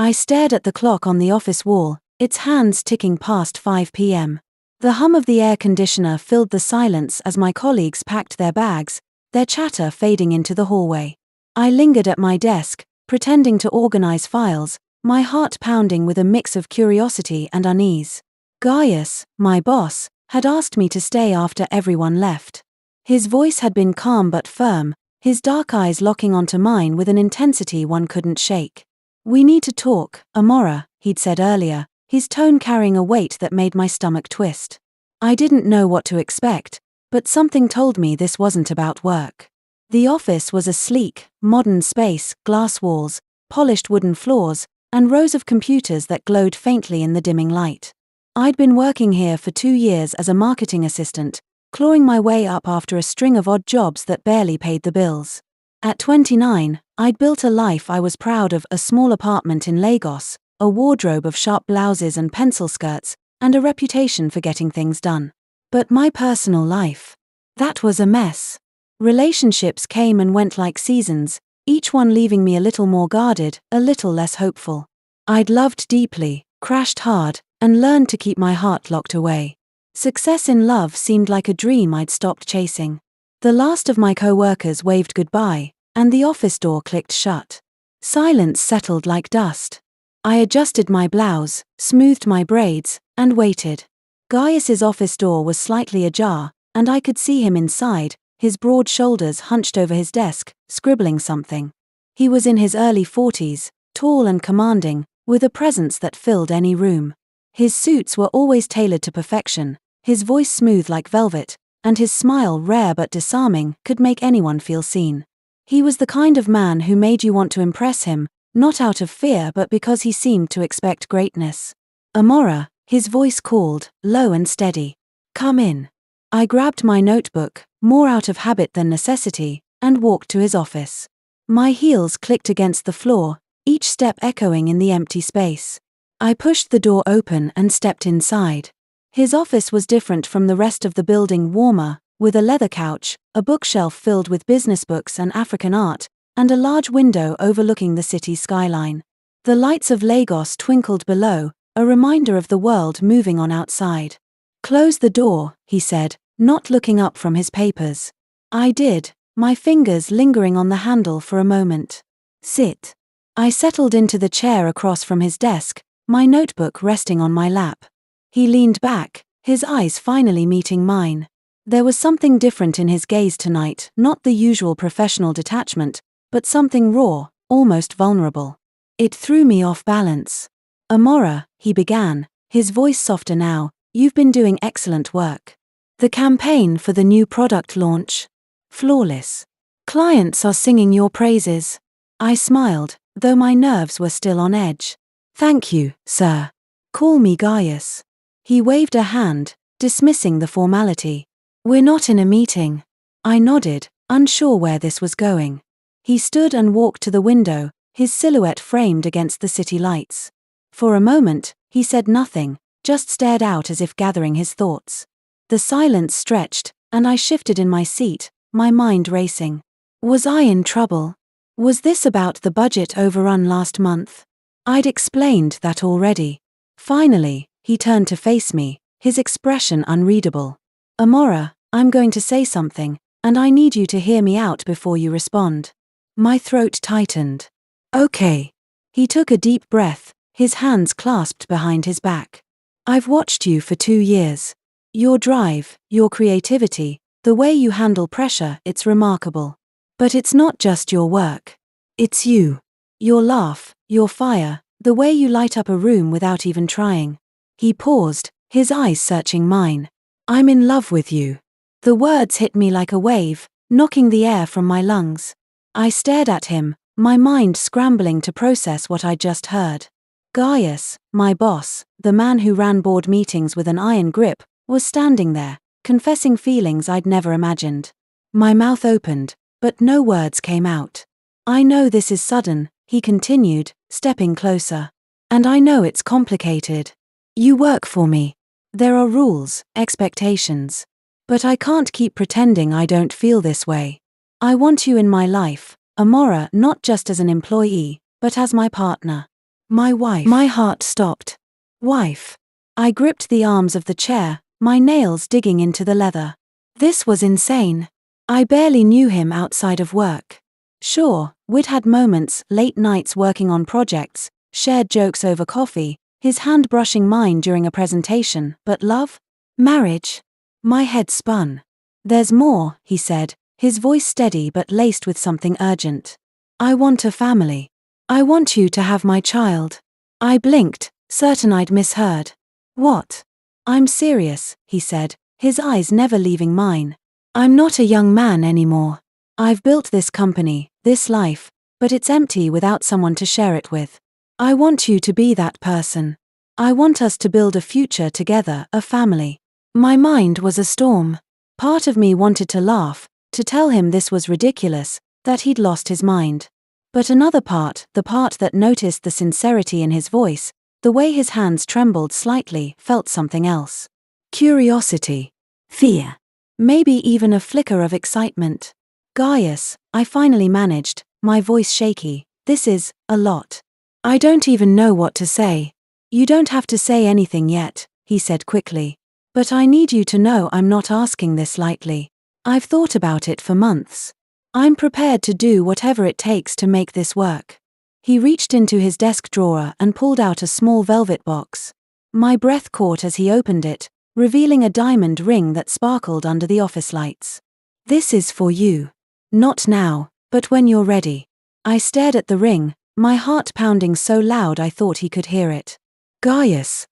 I stared at the clock on the office wall, its hands ticking past 5 p.m. The hum of the air conditioner filled the silence as my colleagues packed their bags, their chatter fading into the hallway. I lingered at my desk, pretending to organize files, my heart pounding with a mix of curiosity and unease. Gaius, my boss, had asked me to stay after everyone left. His voice had been calm but firm, his dark eyes locking onto mine with an intensity one couldn't shake. "We need to talk, Amora," he'd said earlier, his tone carrying a weight that made my stomach twist. I didn't know what to expect, but something told me this wasn't about work. The office was a sleek, modern space, glass walls, polished wooden floors, and rows of computers that glowed faintly in the dimming light. I'd been working here for 2 years as a marketing assistant, clawing my way up after a string of odd jobs that barely paid the bills. At 29, I'd built a life I was proud of: a small apartment in Lagos, a wardrobe of sharp blouses and pencil skirts, and a reputation for getting things done. But my personal life, that was a mess. Relationships came and went like seasons, each one leaving me a little more guarded, a little less hopeful. I'd loved deeply, crashed hard, and learned to keep my heart locked away. Success in love seemed like a dream I'd stopped chasing. The last of my co-workers waved goodbye, and the office door clicked shut. Silence settled like dust. I adjusted my blouse, smoothed my braids, and waited. Gaius's office door was slightly ajar, and I could see him inside, his broad shoulders hunched over his desk, scribbling something. He was in his early 40s, tall and commanding, with a presence that filled any room. His suits were always tailored to perfection, his voice smooth like velvet, and his smile, rare but disarming, could make anyone feel seen. He was the kind of man who made you want to impress him, not out of fear but because he seemed to expect greatness. "Amora," his voice called, low and steady. "Come in." I grabbed my notebook, more out of habit than necessity, and walked to his office. My heels clicked against the floor, each step echoing in the empty space. I pushed the door open and stepped inside. His office was different from the rest of the building, warmer, with a leather couch, a bookshelf filled with business books and African art, and a large window overlooking the city's skyline. The lights of Lagos twinkled below, a reminder of the world moving on outside. "Close the door," he said, not looking up from his papers. I did, my fingers lingering on the handle for a moment. "Sit." I settled into the chair across from his desk, my notebook resting on my lap. He leaned back, his eyes finally meeting mine. There was something different in his gaze tonight, not the usual professional detachment, but something raw, almost vulnerable. It threw me off balance. "Amora," he began, his voice softer now, "you've been doing excellent work. The campaign for the new product launch, flawless. Clients are singing your praises." I smiled, though my nerves were still on edge. "Thank you, sir. Call me Gaius." He waved a hand, dismissing the formality. "We're not in a meeting." I nodded, unsure where this was going. He stood and walked to the window, his silhouette framed against the city lights. For a moment, he said nothing, just stared out as if gathering his thoughts. The silence stretched, and I shifted in my seat, my mind racing. Was I in trouble? Was this about the budget overrun last month? I'd explained that already. Finally, he turned to face me, his expression unreadable. "Amora, I'm going to say something, and I need you to hear me out before you respond." My throat tightened. "Okay." He took a deep breath, his hands clasped behind his back. "I've watched you for 2 years. Your drive, your creativity, the way you handle pressure, it's remarkable. But it's not just your work. It's you. Your laugh, your fire, the way you light up a room without even trying." He paused, his eyes searching mine. "I'm in love with you." The words hit me like a wave, knocking the air from my lungs. I stared at him, my mind scrambling to process what I'd just heard. Gaius, my boss, the man who ran board meetings with an iron grip, was standing there, confessing feelings I'd never imagined. My mouth opened, but no words came out. "I know this is sudden," he continued, stepping closer. "And I know it's complicated. You work for me. There are rules, expectations. But I can't keep pretending I don't feel this way. I want you in my life, Amora, not just as an employee, but as my partner." My wife. My heart stopped. Wife. I gripped the arms of the chair, my nails digging into the leather. This was insane. I barely knew him outside of work. Sure, we'd had moments, late nights working on projects, shared jokes over coffee, his hand brushing mine during a presentation, but love? Marriage? My head spun. There's more, he said, his voice steady but laced with something urgent. I want a family. I want you to have my child. I blinked, certain I'd misheard. What? I'm serious, he said, his eyes never leaving mine. I'm not a young man anymore. I've built this company, this life, but it's empty without someone to share it with. I want you to be that person. I want us to build a future together, a family. My mind was a storm. Part of me wanted to laugh, to tell him this was ridiculous, that he'd lost his mind. But another part, the part that noticed the sincerity in his voice, the way his hands trembled slightly, felt something else. Curiosity. Fear. Maybe even a flicker of excitement. Gaius, I finally managed, my voice shaky, this is a lot. I don't even know what to say. You don't have to say anything yet, he said quickly. But I need you to know I'm not asking this lightly. I've thought about it for months. I'm prepared to do whatever it takes to make this work. He reached into his desk drawer and pulled out a small velvet box. My breath caught as he opened it, revealing a diamond ring that sparkled under the office lights. This is for you. Not now, but when you're ready. I stared at the ring, my heart pounding so loud I thought he could hear it. Gaius,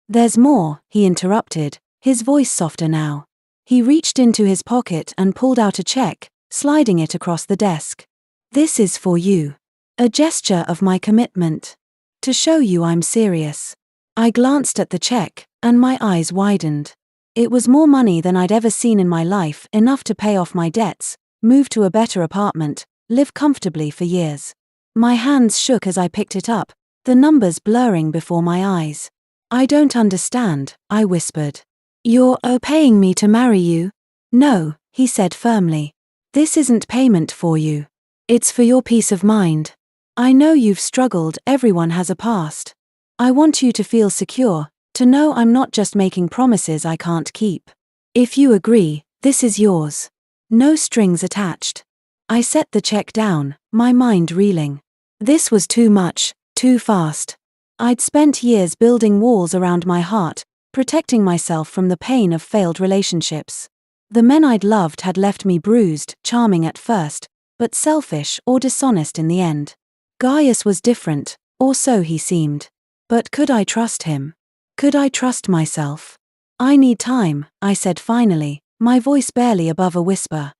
There's more, he interrupted, his voice softer now. He reached into his pocket and pulled out a check, sliding it across the desk. This is for you. A gesture of my commitment. To show you I'm serious. I glanced at the check, and my eyes widened. It was more money than I'd ever seen in my life, enough to pay off my debts, move to a better apartment, live comfortably for years. My hands shook as I picked it up, the numbers blurring before my eyes. I don't understand, I whispered. You're paying me to marry you? No, he said firmly. This isn't payment for you. It's for your peace of mind. I know you've struggled, everyone has a past. I want you to feel secure, to know I'm not just making promises I can't keep. If you agree, this is yours. No strings attached. I set the check down, my mind reeling. This was too much, too fast. I'd spent years building walls around my heart, protecting myself from the pain of failed relationships. The men I'd loved had left me bruised, charming at first, but selfish or dishonest in the end. Gaius was different, or so he seemed. But could I trust him? Could I trust myself? I need time, I said finally, my voice barely above a whisper.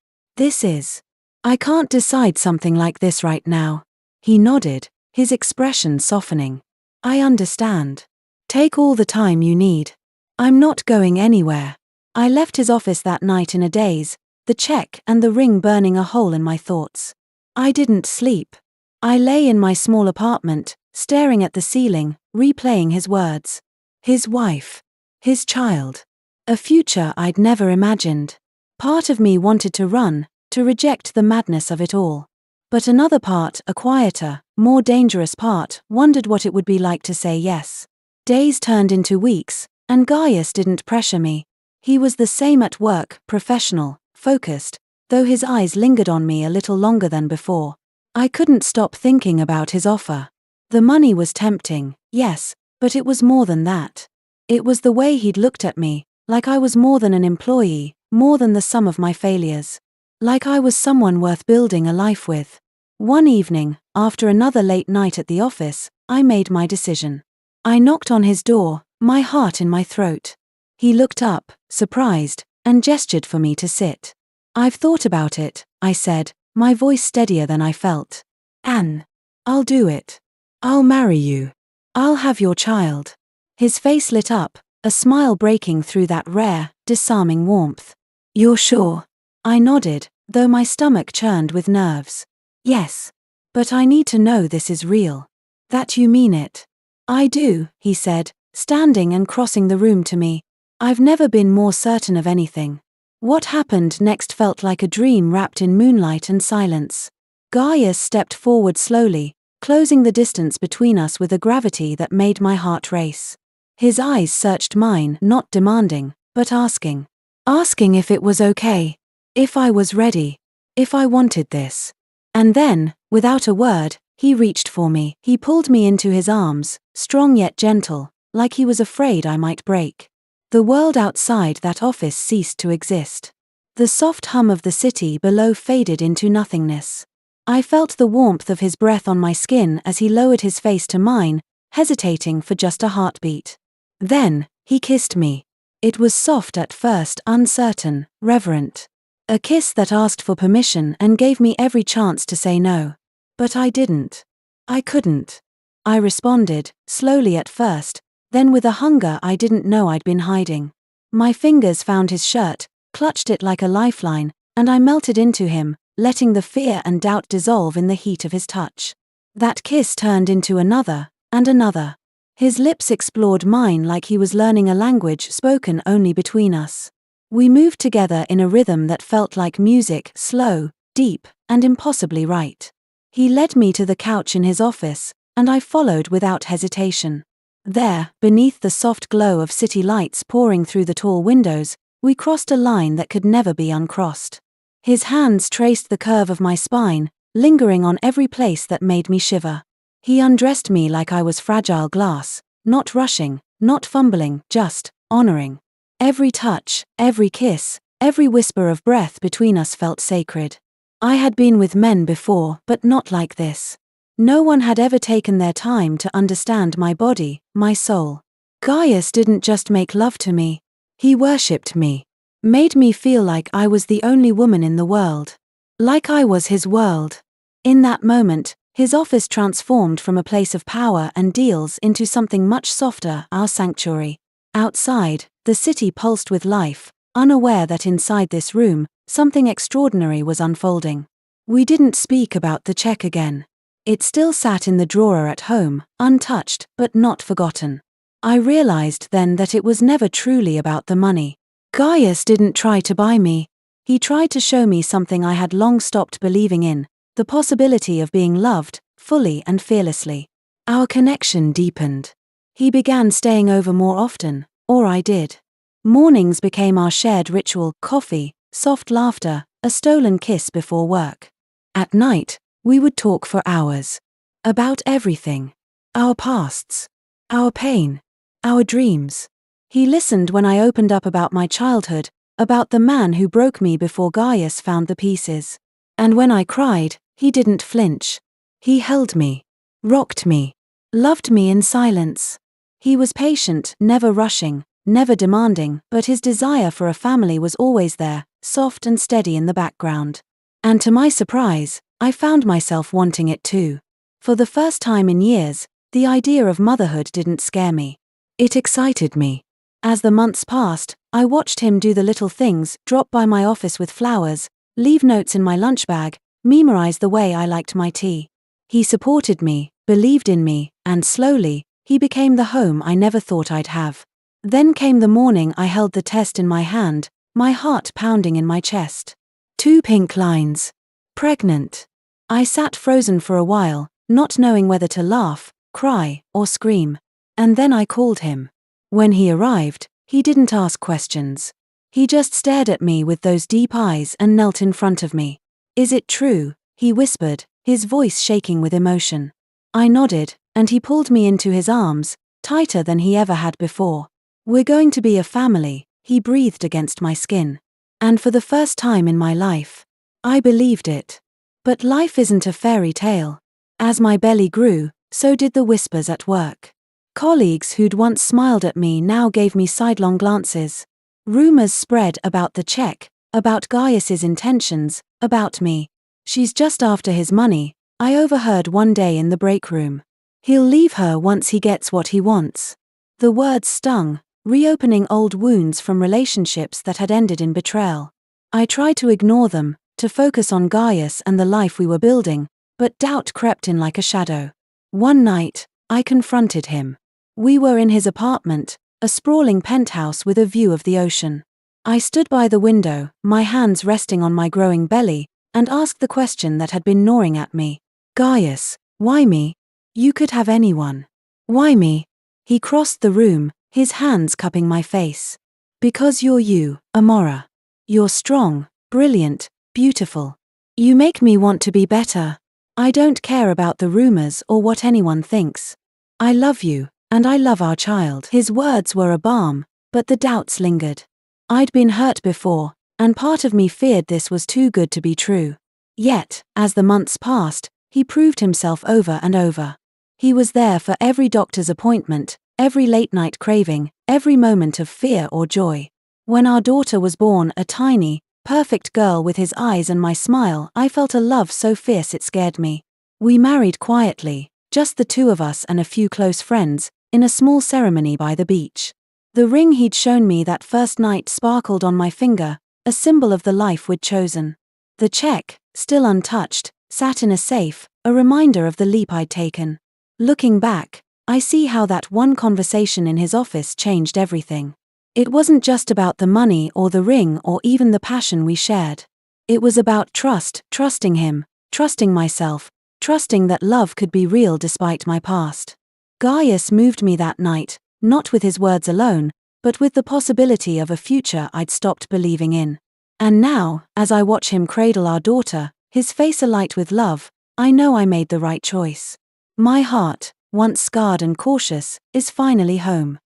I can't decide something like this right now. He nodded, his expression softening. I understand. Take all the time you need. I'm not going anywhere. I left his office that night in a daze, the check and the ring burning a hole in my thoughts. I didn't sleep. I lay in my small apartment, staring at the ceiling, replaying his words. His wife. His child. A future I'd never imagined. Part of me wanted to run, to reject the madness of it all. But another part, a quieter, more dangerous part, wondered what it would be like to say yes. Days turned into weeks, and Gaius didn't pressure me. He was the same at work, professional, focused, though his eyes lingered on me a little longer than before. I couldn't stop thinking about his offer. The money was tempting, yes, but it was more than that. It was the way he'd looked at me, like I was more than an employee, more than the sum of my failures. Like I was someone worth building a life with. One evening, after another late night at the office, I made my decision. I knocked on his door, my heart in my throat. He looked up, surprised, and gestured for me to sit. I've thought about it, I said, my voice steadier than I felt. Anne. I'll do it. I'll marry you. I'll have your child. His face lit up, a smile breaking through that rare, disarming warmth. You're sure? I nodded, though my stomach churned with nerves. Yes. But I need to know this is real. That you mean it. I do, he said, standing and crossing the room to me. I've never been more certain of anything. What happened next felt like a dream wrapped in moonlight and silence. Gaius stepped forward slowly, closing the distance between us with a gravity that made my heart race. His eyes searched mine, not demanding, but asking. Asking if it was okay. If I was ready. If I wanted this. And then, without a word, he reached for me. He pulled me into his arms, strong yet gentle, like he was afraid I might break. The world outside that office ceased to exist. The soft hum of the city below faded into nothingness. I felt the warmth of his breath on my skin as he lowered his face to mine, hesitating for just a heartbeat. Then, he kissed me. It was soft at first, uncertain, reverent. A kiss that asked for permission and gave me every chance to say no. But I didn't. I couldn't. I responded, slowly at first, then with a hunger I didn't know I'd been hiding. My fingers found his shirt, clutched it like a lifeline, and I melted into him, letting the fear and doubt dissolve in the heat of his touch. That kiss turned into another, and another. His lips explored mine like he was learning a language spoken only between us. We moved together in a rhythm that felt like music, slow, deep, and impossibly right. He led me to the couch in his office, and I followed without hesitation. There, beneath the soft glow of city lights pouring through the tall windows, we crossed a line that could never be uncrossed. His hands traced the curve of my spine, lingering on every place that made me shiver. He undressed me like I was fragile glass, not rushing, not fumbling, just honoring. Every touch, every kiss, every whisper of breath between us felt sacred. I had been with men before, but not like this. No one had ever taken their time to understand my body, my soul. Gaius didn't just make love to me. He worshipped me. Made me feel like I was the only woman in the world. Like I was his world. In that moment, his office transformed from a place of power and deals into something much softer, our sanctuary. Outside, the city pulsed with life, unaware that inside this room, something extraordinary was unfolding. We didn't speak about the check again. It still sat in the drawer at home, untouched, but not forgotten. I realized then that it was never truly about the money. Gaius didn't try to buy me. He tried to show me something I had long stopped believing in, the possibility of being loved, fully and fearlessly. Our connection deepened. He began staying over more often, or I did. Mornings became our shared ritual, coffee, soft laughter, a stolen kiss before work. At night, we would talk for hours. About everything. Our pasts. Our pain. Our dreams. He listened when I opened up about my childhood, about the man who broke me before Gaius found the pieces. And when I cried, he didn't flinch. He held me. Rocked me. Loved me in silence. He was patient, never rushing, never demanding, but his desire for a family was always there, soft and steady in the background. And to my surprise, I found myself wanting it too. For the first time in years, the idea of motherhood didn't scare me. It excited me. As the months passed, I watched him do the little things, drop by my office with flowers, leave notes in my lunch bag, memorize the way I liked my tea. He supported me, believed in me, and slowly, he became the home I never thought I'd have. Then came the morning I held the test in my hand, my heart pounding in my chest. 2 pink lines. Pregnant. I sat frozen for a while, not knowing whether to laugh, cry, or scream. And then I called him. When he arrived, he didn't ask questions. He just stared at me with those deep eyes and knelt in front of me. "Is it true?" he whispered, his voice shaking with emotion. I nodded, and he pulled me into his arms, tighter than he ever had before. "We're going to be a family," he breathed against my skin. And for the first time in my life, I believed it. But life isn't a fairy tale. As my belly grew, so did the whispers at work. Colleagues who'd once smiled at me now gave me sidelong glances. Rumors spread about the check, about Gaius's intentions, about me. "She's just after his money," I overheard one day in the break room. "He'll leave her once he gets what he wants." The words stung, reopening old wounds from relationships that had ended in betrayal. I tried to ignore them, to focus on Gaius and the life we were building, but doubt crept in like a shadow. One night, I confronted him. We were in his apartment, a sprawling penthouse with a view of the ocean. I stood by the window, my hands resting on my growing belly, and asked the question that had been gnawing at me. "Gaius, Why me? You could have anyone. Why me? He crossed the room, his hands cupping my face. Because you're you, Amora. You're strong, brilliant, beautiful. You make me want to be better. I don't care about the rumors or what anyone thinks. I love you, and I love our child. His words were a balm, but the doubts lingered. I'd been hurt before, and part of me feared this was too good to be true. Yet, as the months passed, he proved himself over and over. He was there for every doctor's appointment, every late-night craving, every moment of fear or joy. When our daughter was born, a tiny, perfect girl with his eyes and my smile, I felt a love so fierce it scared me. We married quietly, just the two of us and a few close friends, in a small ceremony by the beach. The ring he'd shown me that first night sparkled on my finger, a symbol of the life we'd chosen. The check, still untouched, sat in a safe, a reminder of the leap I'd taken. Looking back, I see how that one conversation in his office changed everything. It wasn't just about the money or the ring or even the passion we shared. It was about trust, trusting him, trusting myself, trusting that love could be real despite my past. Gaius moved me that night, not with his words alone, but with the possibility of a future I'd stopped believing in. And now, as I watch him cradle our daughter, his face alight with love, I know I made the right choice. My heart, once scarred and cautious, is finally home.